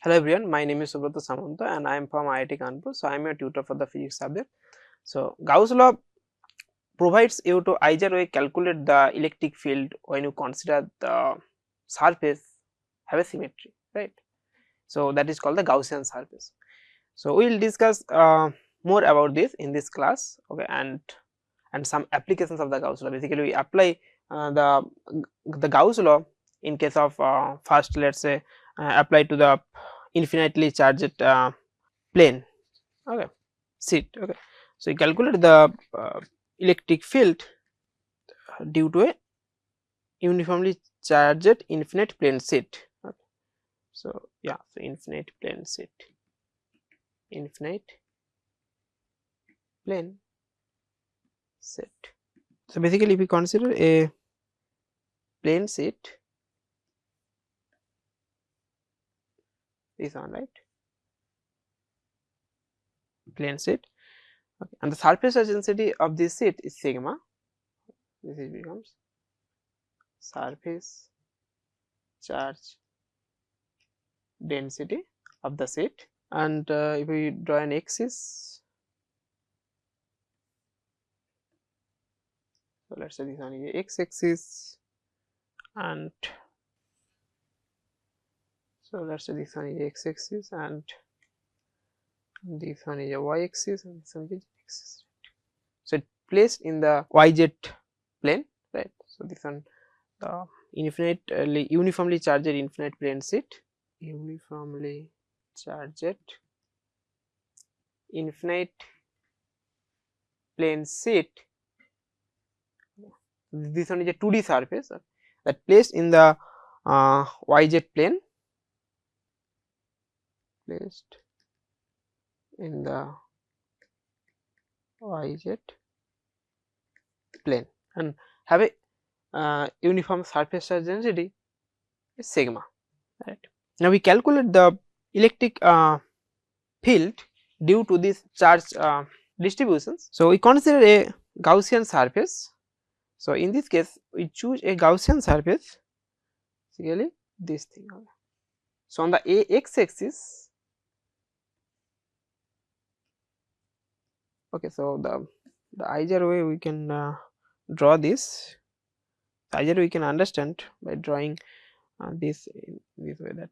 Hello everyone, my name is Subrata Samanta and I am from IIT Kanpur. So I am your tutor for the physics subject. So Gauss law provides you to either way calculate the electric field when you consider the surface have a symmetry, right? So that is called the Gaussian surface. So we will discuss more about this in this class, okay, and some applications of the Gauss law. Basically, we apply the Gauss law in case of first, let us say, apply to the infinitely charged plane, okay, sheet, okay. So you calculate the electric field due to a uniformly charged infinite plane sheet, okay. So yeah, so infinite plane sheet, infinite plane sheet. So basically if we consider a plane sheet, this one, right, plane sheet, okay, and the surface charge density of this sheet is sigma. This is becomes surface charge density of the sheet, and if we draw an axis, so let us say this one is x axis, and so let us say this one is x axis and this one is a y axis and this one is z axis. So it placed in the yz plane, right. So this one the uniformly charged infinite plane sheet, uniformly charged infinite plane sheet. This one is a 2D surface that placed in the yz plane, placed in the yz plane and have a uniform surface charge density is sigma, right. Now we calculate the electric field due to this charge distributions. So we consider a Gaussian surface. So in this case we choose a Gaussian surface, basically this thing. So on the x axis, okay, so the either way we can draw this, either we can understand by drawing this in this way, that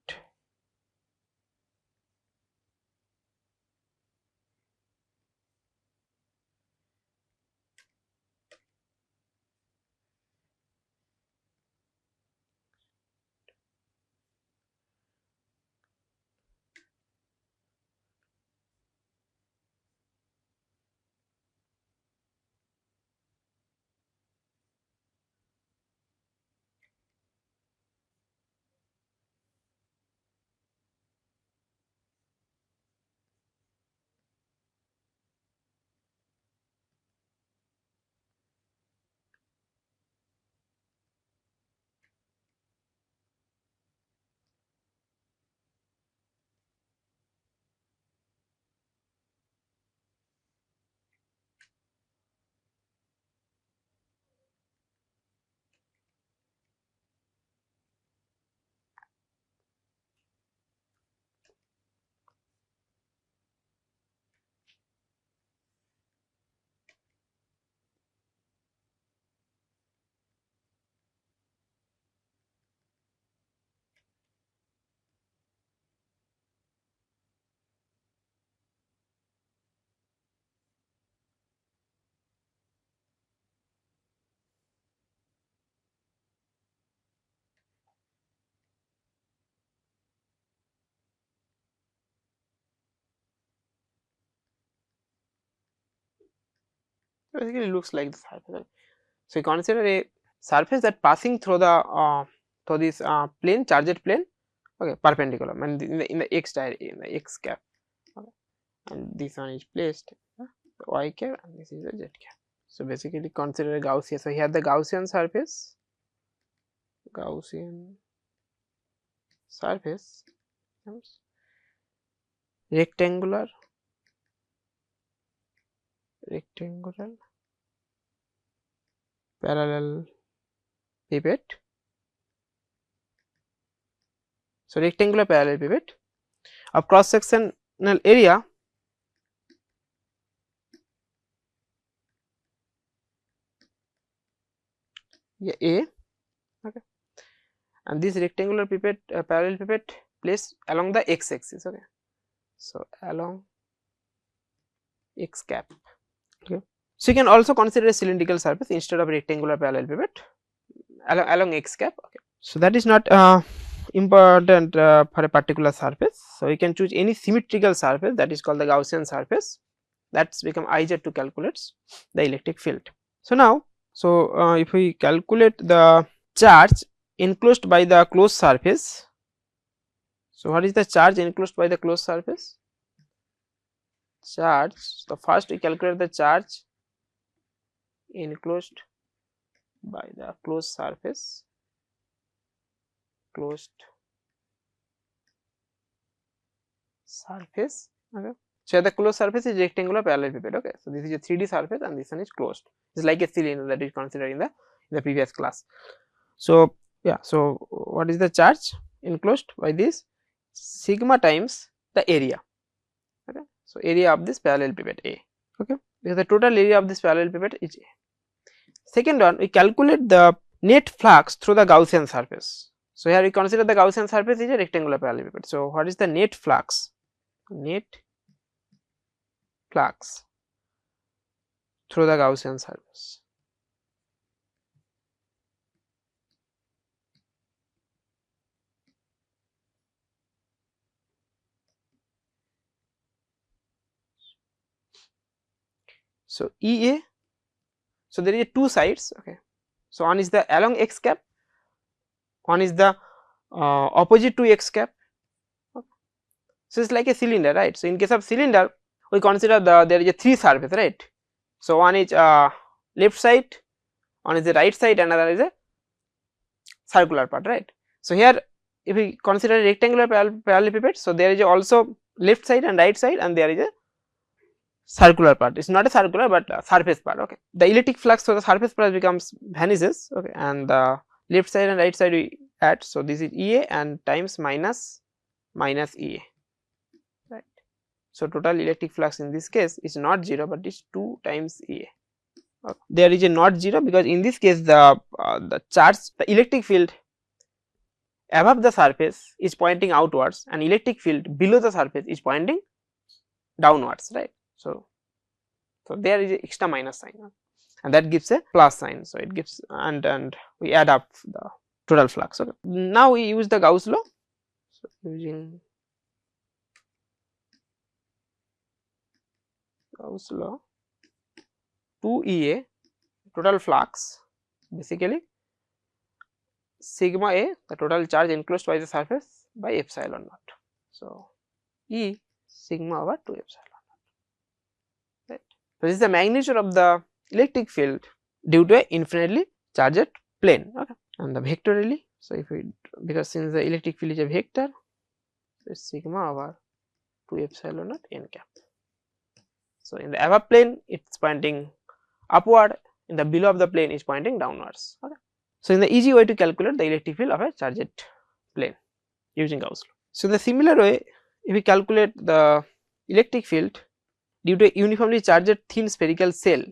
basically looks like the surface. So you consider a surface that passing through the through this plane, charged plane, okay, perpendicular, and in the x in the x cap, okay, and this one is placed the y cap and this is the z cap. So basically consider a Gaussian. So here the Gaussian surface, Gaussian surface rectangular parallel pivot. So rectangular parallel pivot of cross sectional area A, okay, and this rectangular pipette parallel pipette placed along the x axis, okay. So along x cap, okay. So you can also consider a cylindrical surface instead of rectangular parallel pivot along x cap, okay. So that is not important for a particular surface. So you can choose any symmetrical surface, that is called the Gaussian surface, that's become easier to calculate the electric field. So now, if we calculate the charge enclosed by the closed surface, so what is the charge enclosed by the closed surface? Charge, so first we calculate the charge enclosed by the closed surface, okay. So the closed surface is rectangular parallel pipette, okay. So this is a 3D surface and this one is closed, it's like a cylinder that we considered in the previous class. So yeah, so what is the charge enclosed by this? Sigma times the area, okay. So area of this parallel pipette A, okay, because the total area of this parallel pipette is A. Second one, we calculate the net flux through the Gaussian surface. So here we consider the Gaussian surface is a rectangular parallel pipette. So what is the net flux? Net flux through the Gaussian surface. So EA, so there is two sides, okay. So one is the along x cap, one is the opposite to x cap, okay. So it's like a cylinder, right? So in case of cylinder, we consider there is a three surface, right? So one is left side, one is the right side, another is a circular part, right? So here if we consider rectangular parallel pipette, so there is also left side and right side, and there is a circular part, it's not a circular but a surface part, okay. The electric flux for the surface part becomes vanishes, okay, and the left side and right side we add, so this is EA and times minus EA, right. So total electric flux in this case is not 0 but is 2 times EA, okay. There is a not 0 because in this case the charge, the electric field above the surface is pointing outwards and electric field below the surface is pointing downwards, right. So there is a extra minus sign, and that gives a plus sign, so it gives, and we add up the total flux, okay. Now we use the Gauss law, so using Gauss law, 2 EA total flux, basically sigma A, the total charge enclosed by the surface, by epsilon naught, so E sigma over 2 epsilon naught, right. So this is the magnitude of the electric field due to a infinitely charged plane, okay. And the vectorially, so if we, because since the electric field is a vector, so sigma over 2 epsilon naught n cap. So in the above plane it is pointing upward, in the below of the plane is pointing downwards, okay. So in the easy way to calculate the electric field of a charged plane using Gauss law. So the similar way, if we calculate the electric field due to a uniformly charged thin spherical cell,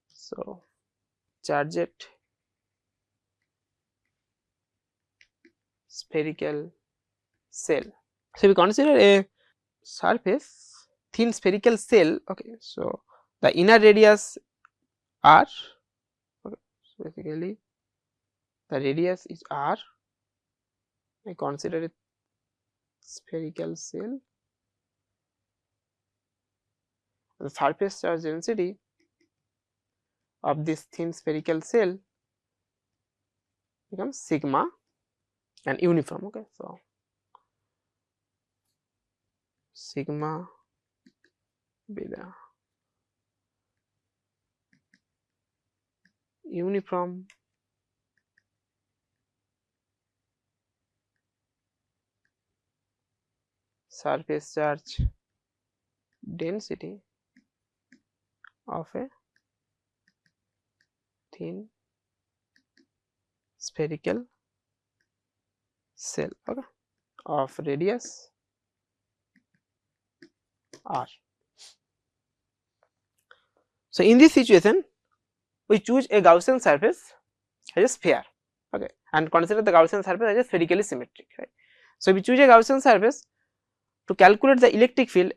so charged spherical cell. So we consider a surface thin spherical cell, okay. So the inner radius r, okay. So basically the radius is r, I consider a spherical cell, the surface charge density of this thin spherical cell becomes sigma and uniform, okay. So sigma be the uniform surface charge density of a thin spherical cell, okay, of radius R. So in this situation we choose a Gaussian surface as a sphere, okay, and consider the Gaussian surface as a spherically symmetric, right. So we choose a Gaussian surface to calculate the electric field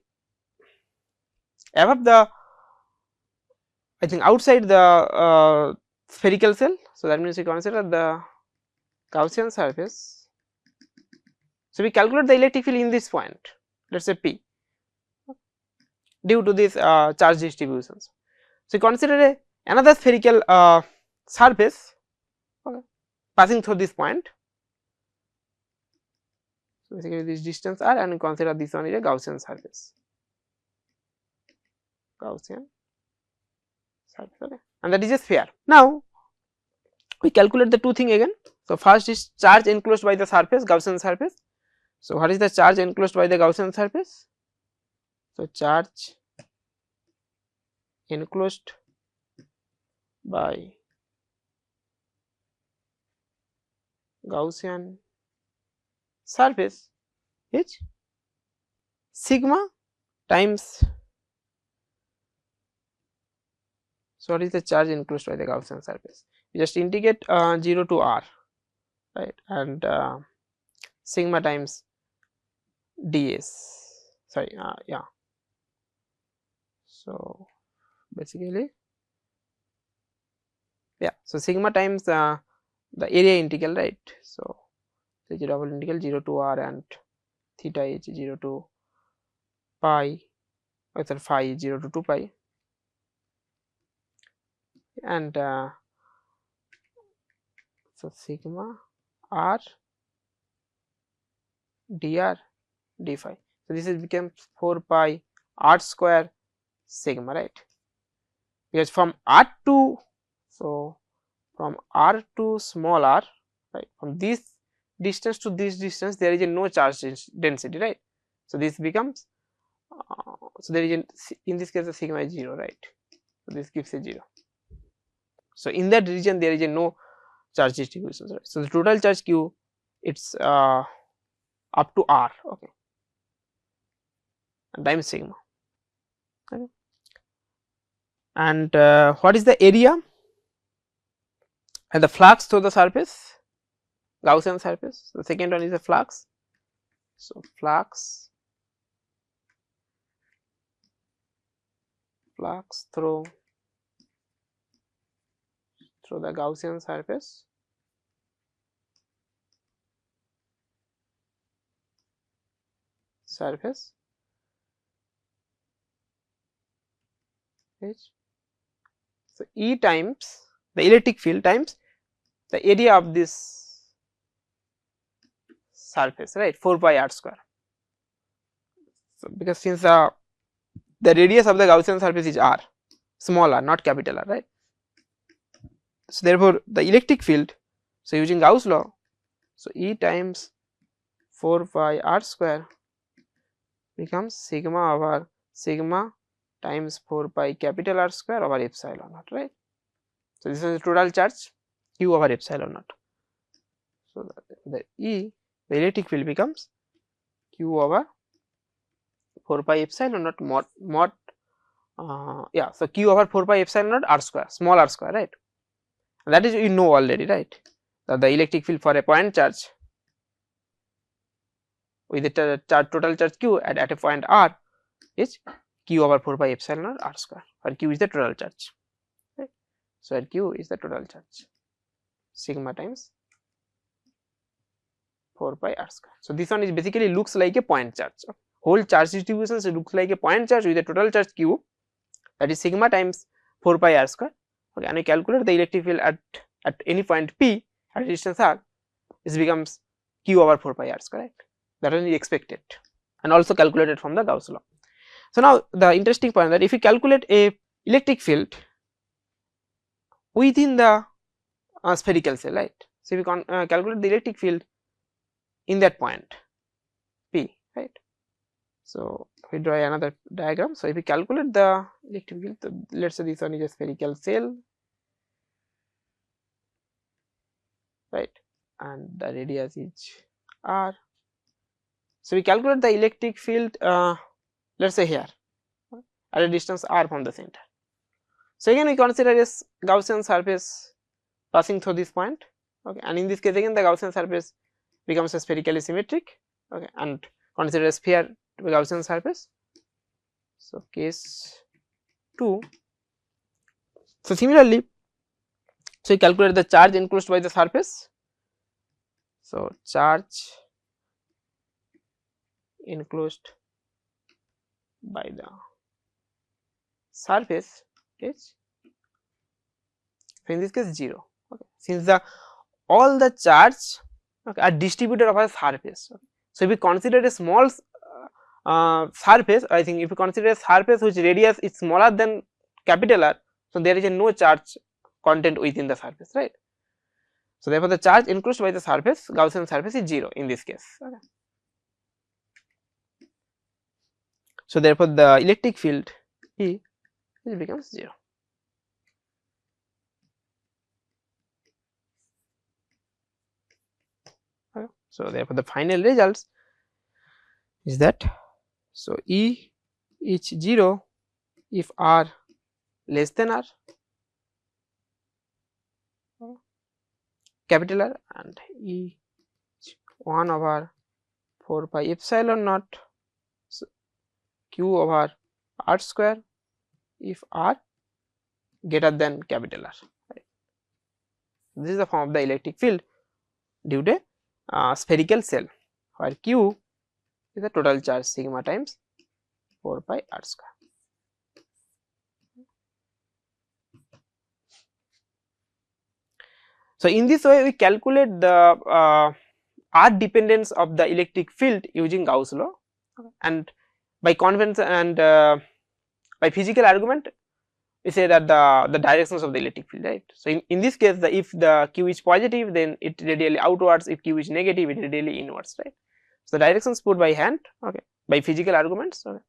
above the, I think, outside the spherical cell. So that means we consider the Gaussian surface. So we calculate the electric field in this point, let us say P, due to this charge distributions. So we consider another spherical surface, okay, passing through this point. So basically this distance R, and we consider this one is a Gaussian surface. Gaussian surface, okay, and that is a sphere. Now we calculate the two things again. So first is charge enclosed by the surface, Gaussian surface. So what is the charge enclosed by the Gaussian surface? So charge enclosed by Gaussian surface is sigma times, so what is the charge enclosed by the Gaussian surface? You just integrate 0 to R, right, and sigma times ds, sorry, yeah. So basically, yeah, so sigma times the area integral, right. So the double integral 0 to R, and theta is 0 to pi, or sorry, phi is 0 to 2 pi, and so sigma R dr d phi. So this is becomes 4 pi R square sigma, right, because from R to, so from R to small r, right, from this distance to this distance there is a no charge density, right. So this becomes so there is in this case the sigma is 0, right. So this gives a 0. So in that region there is a no charge distribution, right. So the total charge q, it's up to R, okay, and times sigma, okay. And what is the area and the flux through the surface, Gaussian surface? The second one is the flux. So flux through the Gaussian surface H. So E times the electric field times the area of this surface, right, 4 pi R square. So because since the radius of the Gaussian surface is R, small r, not capital R, right. So therefore the electric field, so using Gauss law, so E times 4 pi R square becomes sigma over sigma times 4 pi capital R square over epsilon naught, right. So this is the total charge q over epsilon naught. So the E, the electric field becomes q over 4 pi epsilon naught mod yeah, so q over 4 pi epsilon naught R square, small r square, right. And that is you know already, right, that the electric field for a point charge with the total charge q at a point R is q over 4 pi epsilon naught R square, where q is the total charge, right. So at q is the total charge, sigma times 4 pi R square. So this one is basically looks like a point charge. Whole charge distribution looks like a point charge with a total charge q, that is sigma times 4 pi R square, okay, and we calculate the electric field at any point P at distance R, this becomes q over 4 pi R square, right. That is expected and also calculated from the Gauss law. So now the interesting point that if you calculate a electric field within the spherical cell, right. So if you calculate the electric field in that point P, right. So we draw another diagram. So if we calculate the electric field, so let us say this one is a spherical cell, right, and the radius is R. So we calculate the electric field, let us say here, at a distance r from the center. So again we consider a Gaussian surface passing through this point, okay, and in this case again the Gaussian surface becomes a spherically symmetric, okay, and consider a sphere to be Gaussian surface. So case 2. So similarly, so we calculate the charge enclosed by the surface. So charge enclosed by the surface is, so in this case 0, okay, since the all the charge, okay, are distributed over a surface, okay. So if we consider a small surface, I think if we consider a surface which radius is smaller than capital R, so there is a no charge content within the surface, right. So therefore the charge enclosed by the surface, Gaussian surface, is 0 in this case, okay. So therefore the electric field E becomes 0. Okay. So therefore the final results is that, so E is 0 if R less than R, capital R, and E is 1 over 4 pi epsilon naught q over r square if R greater than capital R, right. This is the form of the electric field due to a spherical cell, where q is the total charge sigma times 4 pi r square. So in this way we calculate the R dependence of the electric field using Gauss law, and by convention and by physical argument we say that the directions of the electric field, right. So in this case, if the q is positive, then it radially outwards, if q is negative, it radially inwards, right. So the directions put by hand, okay, by physical arguments, okay,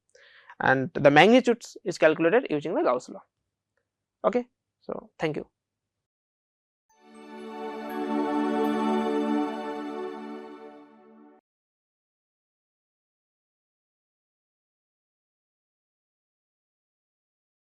and the magnitudes is calculated using the Gauss law, okay. So thank you.